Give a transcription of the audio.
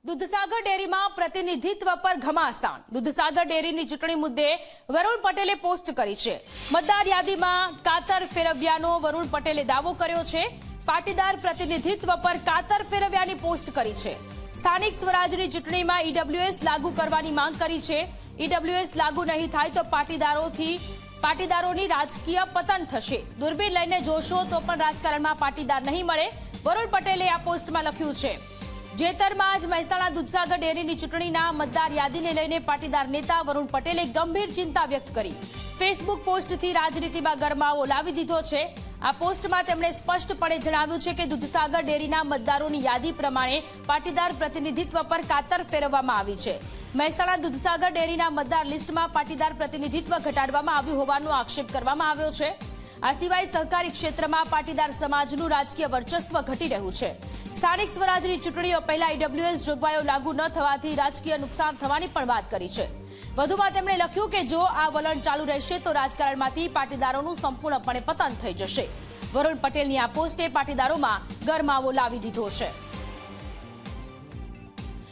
દૂધસાગર ડેરીમાં પ્રતિનિધિત્વ પર ઘમાસાણ। દૂધસાગર ડેરીની ચૂંટણી મુદ્દે વરુણ પટેલે પોસ્ટ કરી છે। મતદાર યાદીમાં કાતર ફેરવ્યાનો વરુણ પટેલે દાવો કર્યો છે। પાટીદાર પ્રતિનિધિત્વ પર કાતર ફેરવ્યાની પોસ્ટ કરી છે। સ્થાનિક સ્વરાજની ચૂંટણીમાં ઈડબ્લ્યુએસ લાગુ કરવાની માંગ કરી છે। ઈડબ્લ્યુએસ લાગુ નહીં થાય તો પાટીદારોની રાજકીય પતન થશે। દૂરબીન લઈને જોશો તો પણ રાજકારણમાં પાટીદાર નહીં મળે, વરુણ પટેલે આ પોસ્ટમાં લખ્યું છે। જેતરમાં જ મહેસાણા દૂધસાગર ડેરીની ચૂંટણીના મતદાર યાદીને લઈને પાટીદાર નેતા વરુણ પટેલે ગંભીર ચિંતા વ્યક્ત કરી। ફેસબુક પોસ્ટથી રાજનીતિમાં ગરમાવો લાવી દીધો છે। આ પોસ્ટમાં તેમણે સ્પષ્ટપણે જણાવ્યું છે કે દૂધસાગર ડેરીના મતદારોની યાદી પ્રમાણે પાટીદાર પ્રતિનિધિત્વ પર કાતર ફેરવવામાં આવી છે। મહેસાણા દૂધસાગર ડેરીના મતદાર લિસ્ટમાં પાટીદાર પ્રતિનિધિત્વ ઘટાડવામાં આવ્યું હોવાનો આક્ષેપ કરવામાં આવ્યો છે। આ સિવાય સહકારી ક્ષેત્રમાં પાટીદાર સમાજનું રાજકીય વર્ચસ્વ ઘટી રહ્યું છે। સ્થાનિક સ્વરાજની ચૂંટણીઓ પહેલા ઈડબ્લ્યુએસ જોગવાઈઓ લાગુ ન થવાથી રાજકીય નુકસાન થવાની પણ વાત કરી છે। વધુમાં તેમણે લખ્યું કે જો આ વલણ ચાલુ રહેશે તો રાજકારણમાંથી પાટીદારોનું સંપૂર્ણપણે પતન થઈ જશે। વરુણ પટેલની આ પોસ્ટે પાટીદારોમાં ગરમાવો લાવી દીધો છે।